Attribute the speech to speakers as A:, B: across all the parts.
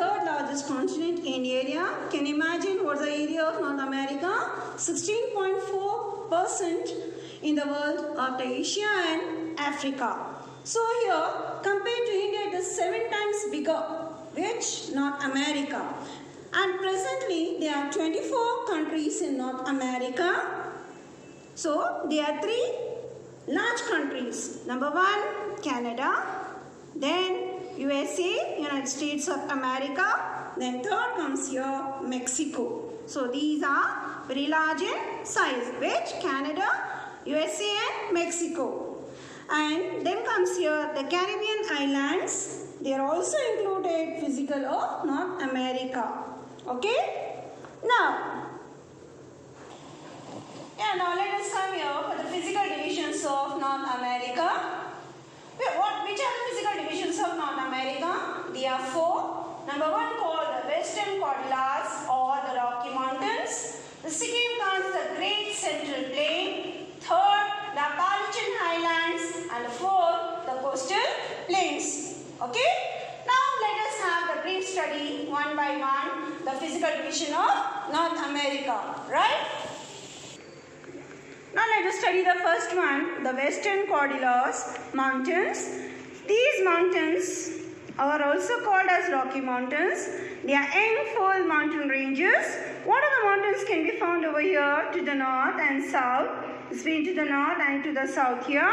A: third largest continent in area. Can you imagine what's the area of North America? 16.4% in the world after Asia and Africa. So here, compared to India, it is 7 times bigger, which North America. And presently, there are 24 countries in North America. So, there are 3 large countries. Number 1, Canada. Then USA, United States of America. Then third comes here, Mexico. So, these are very large in size. Which? Canada, USA and Mexico. And then comes here the Caribbean islands. They are also included physical of North America. Okay? Now let us come here for the physical divisions of North America. Which are the physical divisions of North America? There are 4. Number 1 called the Western Cordilleras or the Rocky Mountains. The second comes the Great Central Plain. Third, the Appalachian Highlands. And the fourth, the Coastal Plains. Okay? Now let us have the brief study one by one, the physical division of North America. Right? Now let us study the first one, the Western Cordilleras Mountains. These mountains are also called as Rocky Mountains. They are young mountain ranges. What are the mountains can be found over here to the north and south? It's been to the north and to the south here.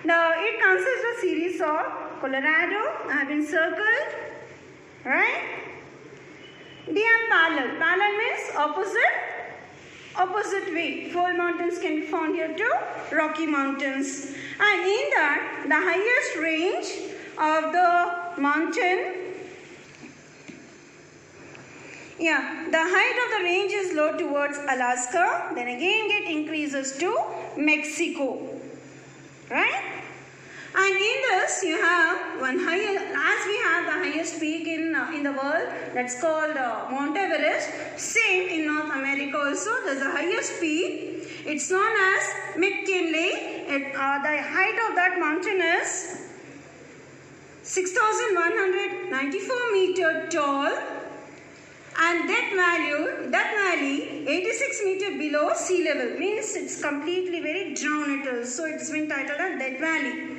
A: Now it consists of a series of Colorado have been circled, right? They are parallel. Parallel means opposite way. 4 mountains can be found here too, Rocky Mountains. And in that, the highest range of the mountain, the height of the range is low towards Alaska. Then again it increases to Mexico, right? And in this you have one higher, as we have the highest peak in the world, that's called Mount Everest. Same in North America also, there's the highest peak. It's known as McKinley. The height of that mountain is 6,194 meter tall. And that valley 86 meter below sea level, means it's completely very down it is. So it's been titled as Death Valley.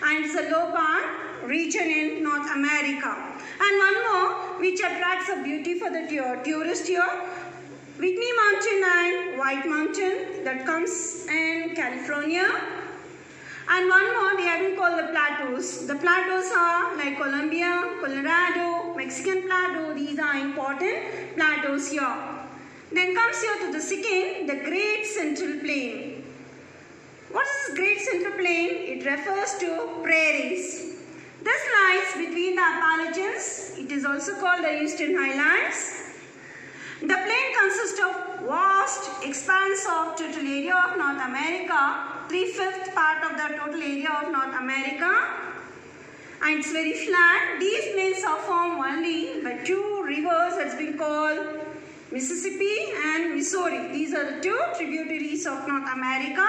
A: And it's a low bound region in North America. And one more which attracts a beauty for the tourist here, Whitney Mountain and White Mountain, that comes in California. And one more, they have been called the plateaus. The plateaus are like Colombia, Colorado, Mexican Plateau. These are important plateaus here. Then comes here to the second, the Great Central Plain. What is this Great Central Plain? It refers to prairies. This lies between the Appalachians. It is also called the Eastern Highlands. The plain consists of vast expanse of total area of North America, 3/5 part of the total area of North America, and it's very flat. These plains are formed only by 2 rivers that's been called Mississippi and Missouri. These are the 2 tributaries of North America.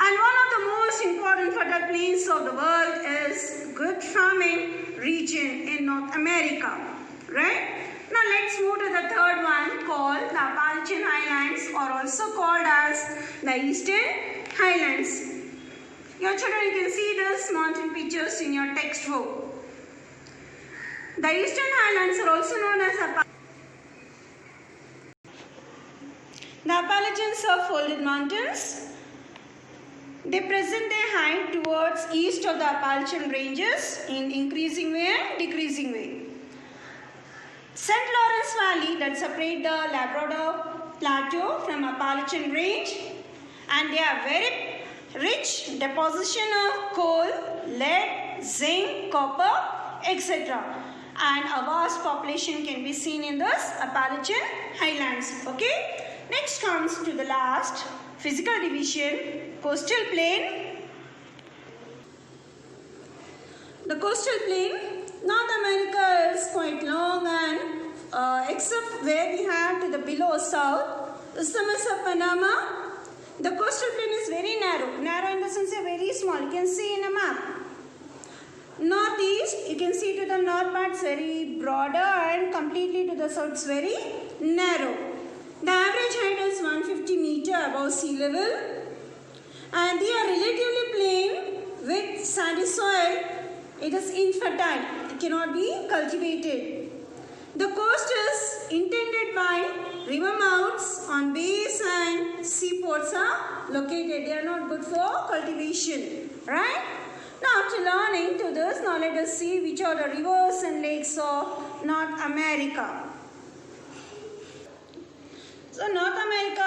A: And one of the most important fertile plains of the world is good farming region in North America, right? Now let's move to the third one called the Appalachian Highlands, or also called as the Eastern Highlands. Your children, you can see these mountain pictures in your textbook. The Eastern Highlands are also known as the Appalachians are folded mountains. They present their height towards east of the Appalachian ranges in increasing way and decreasing way. St. Lawrence Valley that separate the Labrador Plateau from Appalachian Range, and they are very rich deposition of coal, lead, zinc, copper, etc. And a vast population can be seen in this Appalachian Highlands. Okay. Next comes to the last physical division, coastal plain. The coastal plain, North America is quite long, and except where we have to the below south, Isthmus of Panama, the coastal plain is very narrow. Narrow in the sense very small. You can see in a map. Northeast, you can see to the north part very broader and completely to the south. It's very narrow. The average height is 150 meter above sea level, and they are relatively plain with sandy soil. It is infertile. It cannot be cultivated. The coast is intended by river mouths on bays and seaports are located. They are not good for cultivation, right? Now, to learn into this, now let us see which are the rivers and lakes of North America. So, North America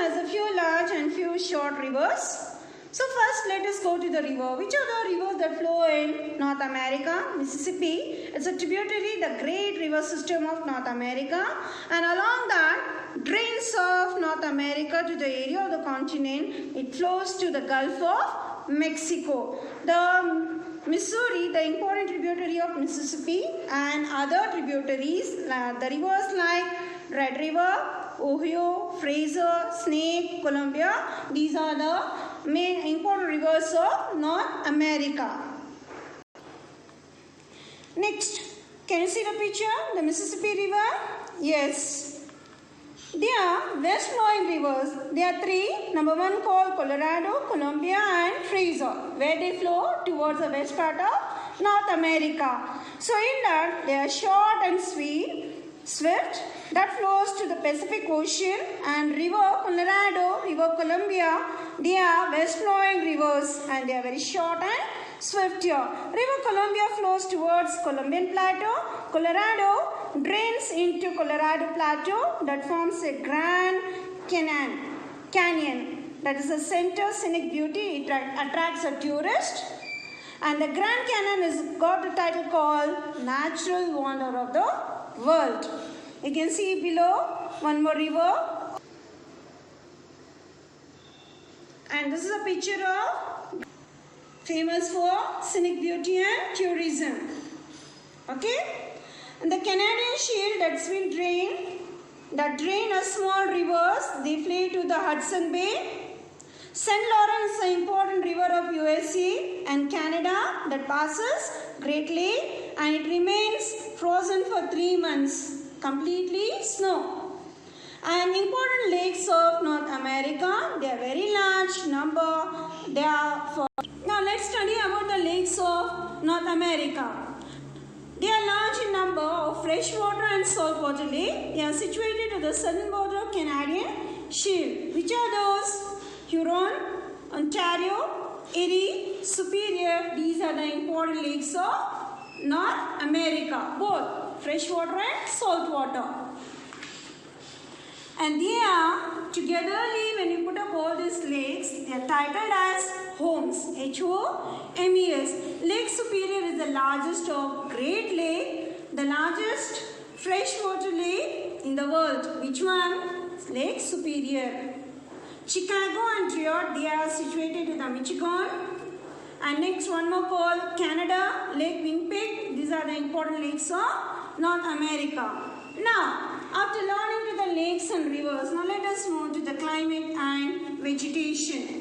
A: has a few large and few short rivers. So first let us go to the river. Which are the rivers that flow in North America? Mississippi. It's a tributary, the great river system of North America. And along that, drains of North America to the area of the continent. It flows to the Gulf of Mexico. The Missouri, the important tributary of Mississippi, and other tributaries, the rivers like Red River, Ohio, Fraser, Snake, Columbia. These are the main important rivers of North America. Next, can you see the picture? The Mississippi River? Yes. They are west flowing rivers. There are three. Number one called Colorado, Columbia and Fraser, where they flow towards the west part of North America. So in that, they are short and swift, that flows to the Pacific Ocean, and River Colorado, River Columbia, they are west flowing rivers and they are very short and swift here. River Columbia flows towards Columbian Plateau. Colorado drains into Colorado Plateau that forms a Grand Canyon. That is a center scenic beauty. It attracts a tourist. And the Grand Canyon has got the title called Natural Wonder of the World. You can see below one more river. And this is a picture of famous for scenic beauty and tourism. Okay? And the Canadian Shield that's been drained, that drain are small rivers. They flow to the Hudson Bay. St. Lawrence is an important river of USA and Canada that passes Great Lake, and it remains frozen for 3 months. Completely snow. And important lakes of North America, they are very large number. They are for. Now let's study about the lakes of North America. They are large in number of freshwater and saltwater lakes. They are situated at the southern border of Canadian Shield. Which are those? Huron, Ontario, Erie, Superior. These are the important lakes of North America, both freshwater and saltwater. And they are togetherly, when you put up all these lakes, they are titled as homes. H-O-M-E-S. Lake Superior is the largest of Great Lake, the largest freshwater lake in the world. Which one? Lake Superior. Chicago and Detroit, they are situated in the Michigan. And next one more called Canada, Lake Winnipeg. These are the important lakes of North America. Now, after learning to the lakes and rivers, now let us move to the climate and vegetation.